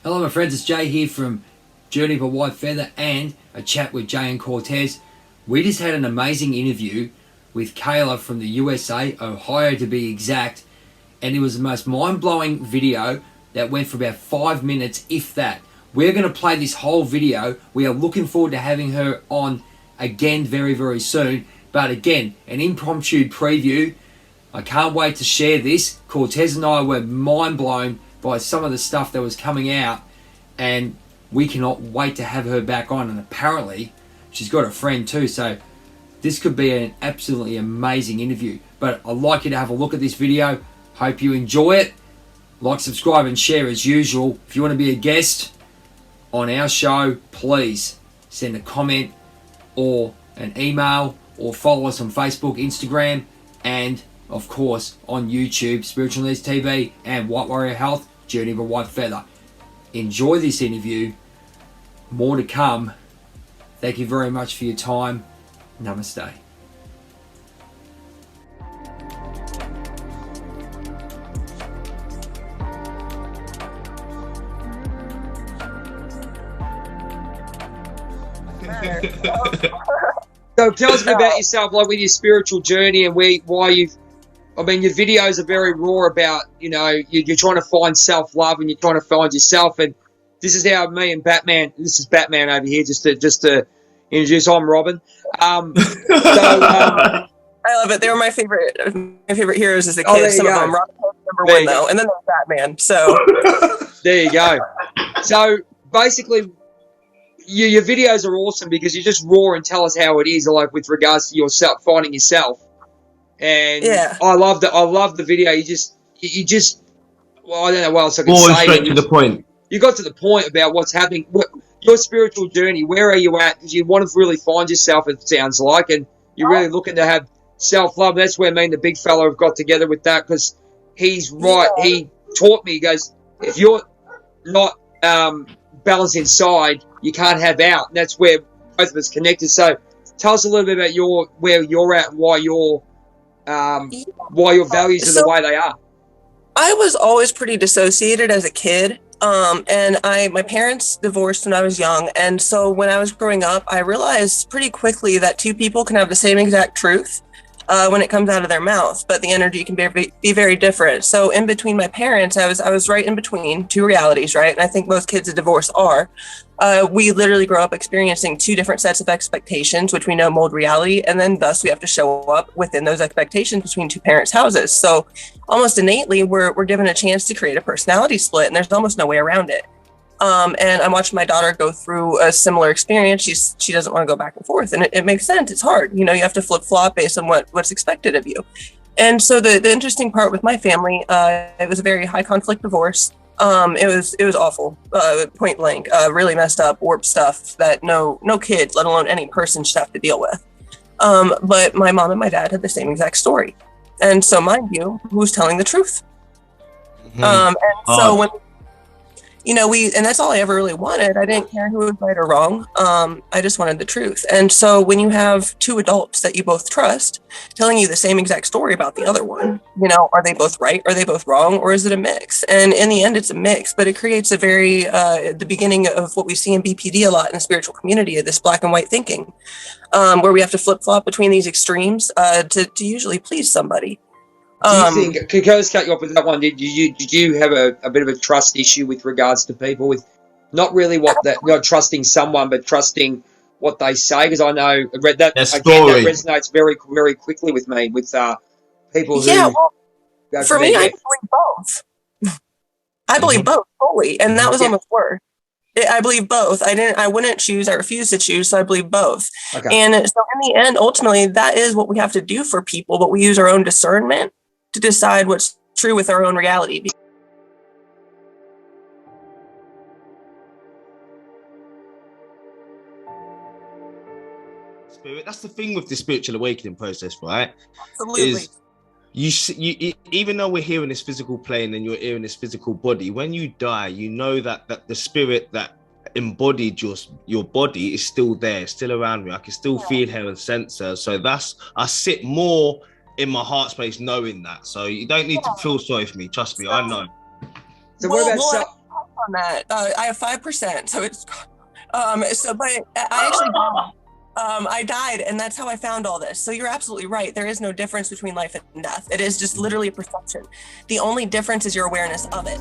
Hello my friends, it's Jay here from Journey of a Whitefeather and a chat with Jay and Cortez. We just had an amazing interview with Kylaar from the USA, Ohio to be exact, and it was the most mind-blowing video that went for about 5 minutes, if that. We're going to play this whole video. We are looking forward to having her on again very, very soon. But again, an impromptu preview. I can't wait to share this. Cortez and I were mind-blown by some of the stuff that was coming out, and we cannot wait to have her back on. And apparently she's got a friend too, so this could be an absolutely amazing interview. But I'd like you to have a look at this video. Hope you enjoy it. Like, subscribe and share as usual. If you want to be a guest on our show, please send a comment or an email, or follow us on Facebook, Instagram, and of course on YouTube, Spiritual Needs TV, and Whitewarriorhealth, Journey of a Whitefeather. Enjoy this interview. More to come. Thank you very much for your time. Namaste. So tell us a bit about yourself, like with your spiritual journey and why you've, I mean, your videos are very raw about, you know, you're trying to find self-love and you're trying to find yourself. And this is how me and Batman, this is Batman over here, just to introduce, I'm Robin. I love it. They were my favorite heroes as a kid. Some of them, Robin Hood, number one though, and then there's Batman. So there you go. So basically, your videos are awesome because you just raw and tell us how it is, like with regards to yourself, finding yourself. And yeah, I love the video. You just, well, I don't know what else I can say. Straight to the point. You got to the point about what's happening, your spiritual journey. Where are you at? Because you want to really find yourself, it sounds like, and you're really looking to have self-love. That's where me and the big fella have got together with that, because he's right. Yeah. He taught me, he goes, if you're not balanced inside, you can't have out. And that's where both of us connected. So tell us a little bit about where you're at and why your values are the way they are. I was always pretty dissociated as a kid. And my parents divorced when I was young. And so when I was growing up, I realized pretty quickly that two people can have the same exact truth when it comes out of their mouth, but the energy can be very different. So in between my parents, I was right in between two realities, right? And I think most kids of divorce are. We literally grow up experiencing two different sets of expectations, which we know mold reality, and then thus we have to show up within those expectations between two parents' houses. So almost innately, we're given a chance to create a personality split, and there's almost no way around it. And I'm watching my daughter go through a similar experience. She doesn't want to go back and forth, and it makes sense. It's hard, you know. You have to flip flop based on what's expected of you. And so the interesting part with my family, it was a very high conflict divorce. It was awful, point blank, really messed up, warped stuff that no kid, let alone any person, should have to deal with. But my mom and my dad had the same exact story, and so mind you, who's telling the truth? And so when, you know, and that's all I ever really wanted. I didn't care who was right or wrong. I just wanted the truth. And so when you have two adults that you both trust telling you the same exact story about the other one, you know, are they both right? Are they both wrong? Or is it a mix? And in the end, it's a mix, but it creates a very, the beginning of what we see in BPD a lot in the spiritual community, of this black and white thinking, where we have to flip flop between these extremes to usually please somebody. Do you think, can I just cut you off with that one? Did you have a bit of a trust issue with regards to people, with not really not trusting someone, but trusting what they say? Because I know I read that again, that resonates very, very quickly with me, with people who. Yeah, well, for me, I believe both. I believe both fully, and that was almost worse. I believe both. I wouldn't choose. I refuse to choose. So I believe both. Okay. And so in the end, ultimately, that is what we have to do for people. But we use our own discernment to decide what's true with our own reality. Spirit. That's the thing with the spiritual awakening process, right? Absolutely. You even though we're here in this physical plane and you're here in this physical body, when you die, you know that the spirit that embodied your body is still there, still around me. I can still feel her and sense her. So I sit more in my heart space knowing that. So you don't need to feel sorry for me. Trust me, I know. So what about on that. I have 5%, so it's but I actually died. I died, and that's how I found all this. So you're absolutely right. There is no difference between life and death. It is just literally a perception. The only difference is your awareness of it.